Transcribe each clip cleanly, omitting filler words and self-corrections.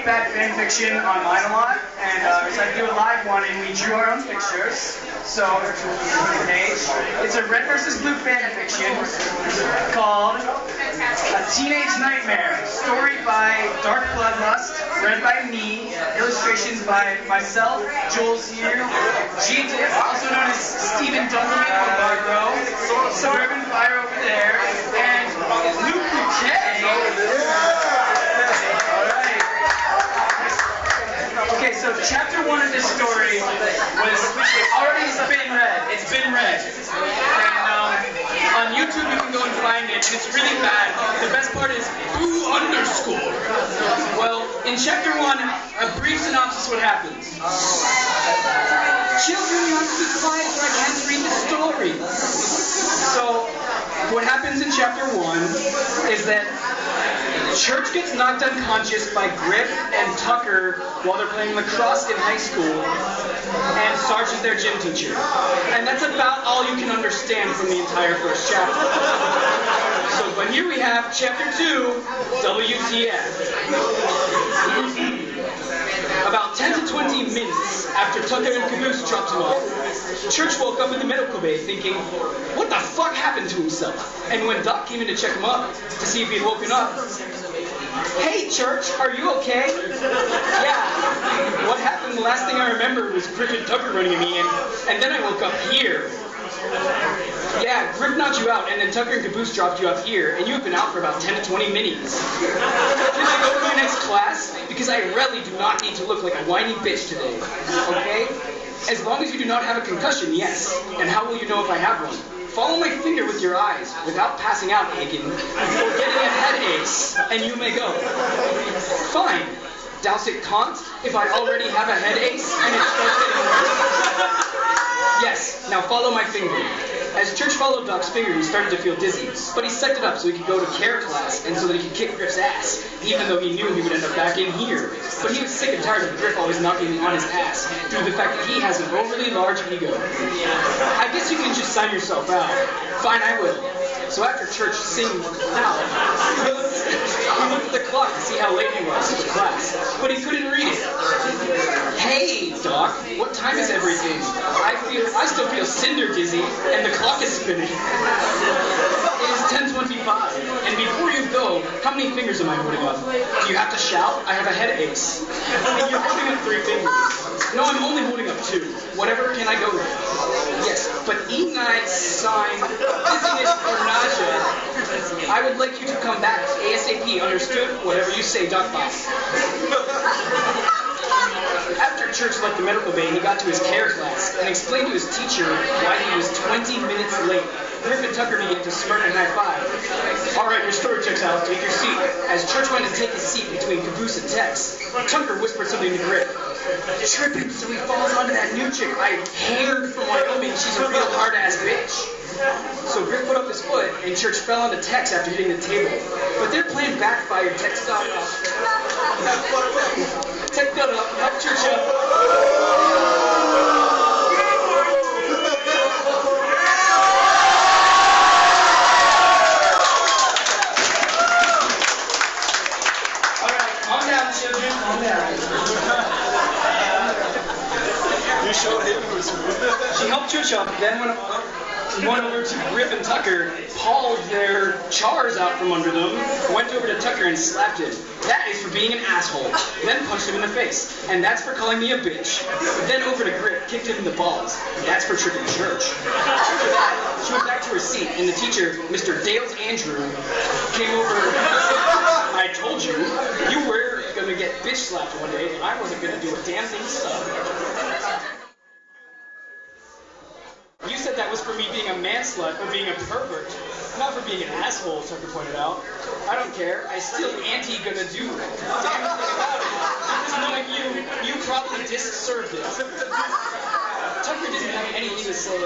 bad fan fiction online a lot, and we decided to do a live one, and we drew our own pictures. So, page. It's a red versus blue fan fiction called A Teenage Nightmare. Story by Dark Bloodlust, read by me, illustrations by myself, Joel's here, G-Dip, also known as Stephen Dunkelman from Bargo, Suburban Fire over there, and Luke Bouquet. Alright. Okay, so chapter 1 of this story was already been read. It's been read. And on YouTube you can go and find it, and it's really bad. The best part is _. Well, in chapter 1, a brief synopsis what happens. Children, you have to be quiet or I can't read the story. So, what happens in chapter 1 is that Church gets knocked unconscious by Griff and Tucker while they're playing lacrosse in high school, and Sarge is their gym teacher. And that's about all you can understand from the entire first chapter. So, but here we have chapter 2, WTF. About 10 to 20 minutes after Tucker and Caboose dropped him off, Church woke up in the medical bay thinking, what the fuck happened to himself? And when Doc came in to check him up to see if he'd woken up, hey Church, are you okay? Yeah. What happened, the last thing I remember was Griff and Tucker running at me, and then I woke up here. Yeah, Griff knocked you out, and then Tucker and Caboose dropped you up here, and you've been out for about 10 to 20 minutes. Can I go to my next class? Because I really do not need to look like a whiny bitch today, okay? As long as you do not have a concussion, yes. And how will you know if I have one? Follow my finger with your eyes, without passing out, Aiken, or getting a headache, and you may go. Fine. Douse it can't if I already have a headache, and it starts getting worse. Yes, now follow my finger. As Church followed Doc's finger, he started to feel dizzy, but he sucked it up so he could go to care class and so that he could kick Griff's ass, even though he knew he would end up back in here. But he was sick and tired of Griff always knocking on his ass due to the fact that he has an overly large ego. I guess you can just sign yourself out. Fine, I will. So after Church sings out, he looked at the clock to see how late he was for class, but he couldn't read it. Hey, Doc, what time is everything? I still feel cinder dizzy, and the clock is spinning. It is 10:25, and before you go, how many fingers am I holding up? Do you have to shout? I have a headache. And you're holding up 3 fingers. No, I'm only holding up 2. Whatever, can I go there? Yes, but E9 sign dizziness or nausea. I would like you to come back ASAP, understood? Whatever you say, Doc Boss. After Church left the medical bay, he got to his care class and explained to his teacher why he was 20 minutes late. Griff and Tucker began to smirk and high-five. All right, your story checks out. Take your seat. As Church went to take his seat between Caboose and Tex, Tucker whispered something to Griff. Tripping, so he falls onto that new chick I hammered from Wyoming. She's a real hard-ass bitch. So Griff put up his foot, and Church fell onto Tex after hitting the table. But their plan backfired. Tex got up. Tex got up, helped Church up. She helped Church up, then went over to Griff and Tucker, hauled their chars out from under them, went over to Tucker and slapped him. That is for being an asshole. Then punched him in the face. And that's for calling me a bitch. Then over to Griff, kicked him in the balls. That's for tripping Church. After that, she went back to her seat, and the teacher, Mr. Dales Andrew, came over and said, I told you, you were going to get bitch slapped one day, and I wasn't going to do a damn thing to stop it. You said that was for me being a man-slut or being a pervert, not for being an asshole, Tucker pointed out. I don't care. I still gonna do damn thing about it. Just knowing you probably deserved it. Tucker Tucker didn't have anything to say.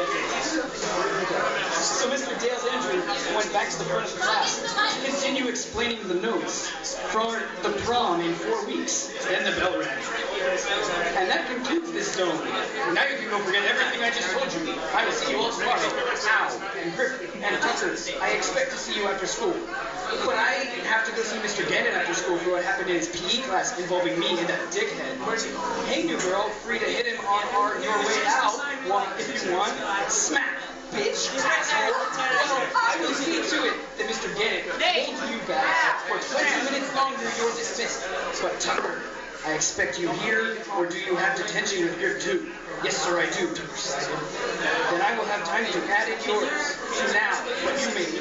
So Mr. Dale's Andrew went back to the front of the class to continue explaining the notes for the prom in 4 weeks. Then the bell rang. And that concludes this dome. Now you can go forget everything I just told you. I will see you all tomorrow. Al and Griff and Tucker, I expect to see you after school. But I have to go see Mr. Gannon after school for what happened in his PE class involving me and that dickhead. Hey, new girl, free to hit him on your way out. If you want, smack. Bitch, asshole. Well, I will see to it that Mr. Gannon holds you back for 20 minutes longer. You're dismissed. But Tucker, I expect you here, or do you have detention with Griff too? Yes, sir, I do, Tucker said. Then I will have time to add in yours. So now, what you may do.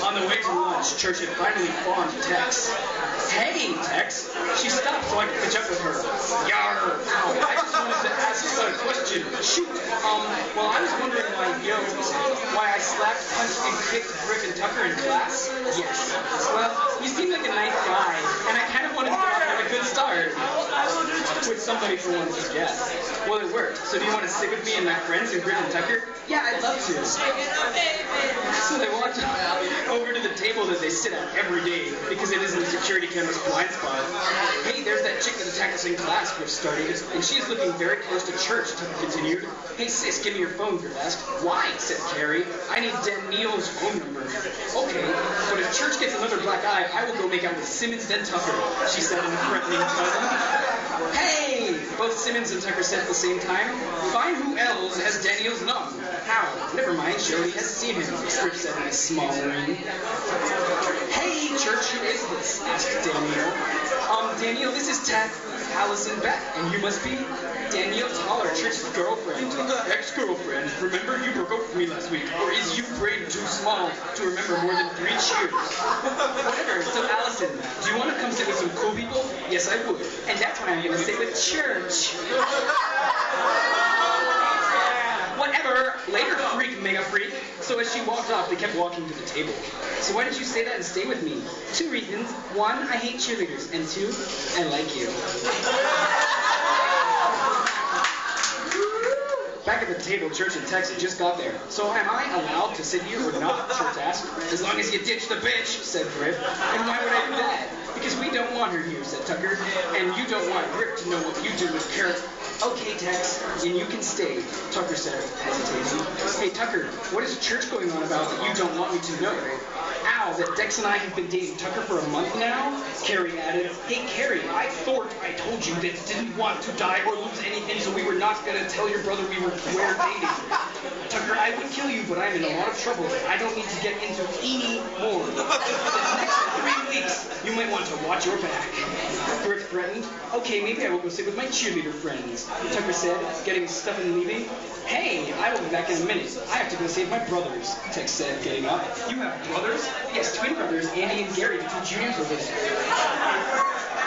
On the way to lunch, Church had finally fawned Tex. Hey, Tex. She stopped so I could catch up with her. Yarr. I just wanted to ask you a question. Shoot. Well, I was wondering why I slapped, punched, and kicked Griff and Tucker in class. Yes. Well, you seem like a nice guy, and I kind of wanted to get off on a good start. With somebody for once, yes. Well, it worked. So do you want to sit with me and my friends and Griff and Tucker? Yeah, I'd love to. So they walked over to the table that they sit at every day because it isn't a security camera's blind spot. Hey, there's that chick that attacked us in class, Griff started, and she is looking very close to church, Tucker continued. Hey sis, give me your phone, Griff asked. Why? Said Carrie. I need Dan Neal's phone number. Okay, but if church gets another black eye, I will go make out with Simmons then Tucker, she said in a threatening tone. Hey! Both Simmons and Tucker said at the same time. Find who else has Daniel's number. How? Never mind, Shirley has seen him, Griff said in a small ring. Hey, Church, who is this? Asked Daniel. Daniel, this is Allison Beck, and you must be Danielle Toller, Church's girlfriend. Ex-girlfriend, remember you broke up with me last week, or is you brain too small to remember more than 3 cheers? Whatever, so Allison, do you want to come sit with some cool people? Yes, I would, and that's why I'm going to sit with Church. Whatever, later freak, mega freak. So as she walked off, they kept walking to the table. So why did you say that and stay with me? 2 reasons. 1, I hate cheerleaders, and 2, I like you. Back at the table, Church and Tex had just got there. So am I allowed to sit here or not? Church asked. As long as you ditch the bitch, said Griff. And why would I do that? Because we don't want her here, said Tucker. And you don't want Griff to know what you do with Kurt. Okay, Tex, and you can stay, Tucker said, hesitating. Hey, Tucker, what is Church going on about that you don't want me to know? Ow, that Dex and I have been dating Tucker for a month now? Carrie added. Hey, Carrie, I thought I told you that didn't want to die or lose anything, so we were not going to tell your brother we were dating. Tucker, I would kill you, but I'm in a lot of trouble. I don't need to get into any more. The next 3 weeks, you might want to watch your back. Griff threatened. Okay, maybe I will go sit with my cheerleader friends, Tucker said, getting his stuff and leaving. Hey, I will be back in a minute. I have to go save my brothers, Tex said, getting up. You have brothers? Yes, twin brothers, Andy and Gary, the 2 juniors over there.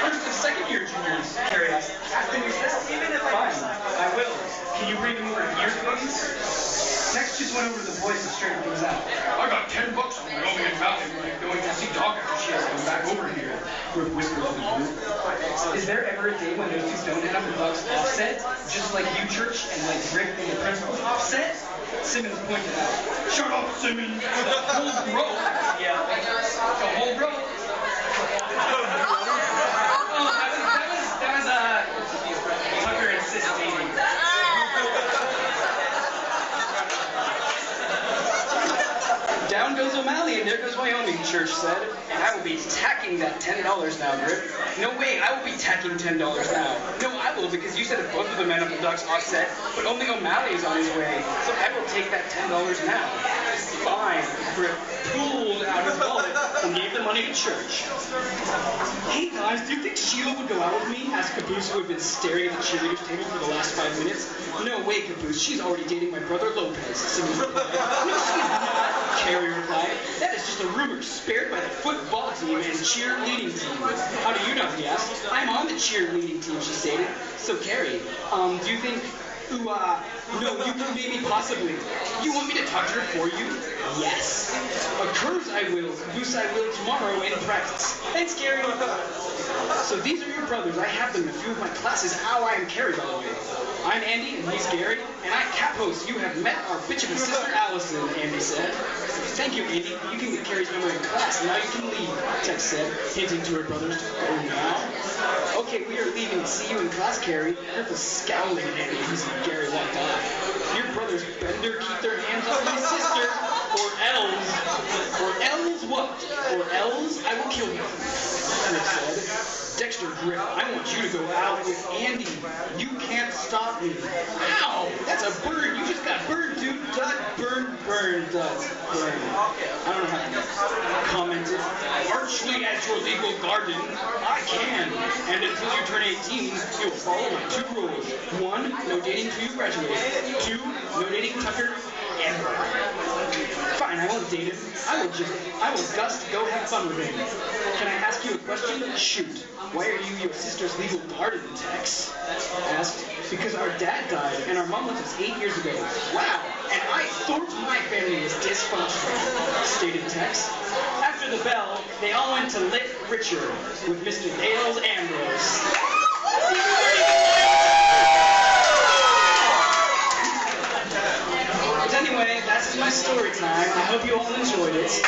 First and second year juniors, Carrie asked. After recess? Fine, I will. Can you bring them over here, please? Tex just went over to the boys to straighten things out. I got $10 on my own mountain when I'm going to see Doc after she has to come back over here, Griff whispered to the group. Is there ever a day when those 2 don't have the Doc's offset? Just like you, Church, and like Rick and the principal's offset? Simmons pointed out. Shut up, Simmons! The whole row! Yeah. The whole row! That was Tucker insisting. Down goes O'Malley and there goes Wyoming, Church said. And I will be tacking that $10 now, Griff. No way, I will be tacking $10 now. No, I will, because you said that both of the men of the Ducks offset, but only O'Malley is on his way. So I will take that $10 now. Fine, Griff pulled out his wallet and gave the money to Church. Hey guys, do you think Sheila would go out with me? Asked Caboose, who had been staring at the cheerleaders table for the last 5 minutes. No way, Caboose, she's already dating my brother Lopez, Simmons replied. No, she's not, Carrie replied. That is just a rumor spared by the football team and cheerleading team. How do you know, he asked. I'm on the cheerleading team, she stated. So Carrie, do you think... no, you can maybe possibly. You want me to touch her for you? Yes. A cruise I will. Caboose I will tomorrow in practice. Thanks, Gary. So So these are your brothers. I have them in a few of my classes. Ow, I am Carrie, by the way. I'm Andy, and he's Gary, and I capos. You have met our bitch of a sister, Allison, Andy said. Thank you, Andy. You can get Carrie's number in class. Now you can leave, Tex said, hinting to her brothers to go now. Okay, we are leaving. See you in class, Carrie. Griff was scowling at Andy as Gary walked off. Your brothers better keep their hands off my sister, or else. Or else what? Or else I will kill you, Griff said. Dexter Griff, I want you to go out with Andy. You can't stop me. Ow! That's a bird. You just got burned, dude. Dut, burn, burn, dut, burn. I don't know how to comment it. Archly as your legal guardian, I can. And until you turn 18, you will follow my 2 rules. 1, no dating till you graduate. 2, no dating Tucker ever. Fine, I won't date him. I will just go have fun with him. Can I ask you a question? Shoot. Why are you your sister's legal guardian, Tex? Asked. Because our dad died and our mom left us 8 years ago. Wow, and I thought my family was dysfunctional, stated Tex. After the bell, they all went to Lit Richard with Mr. Dales Ambrose. But anyway, that's my story time. I hope you all enjoyed it.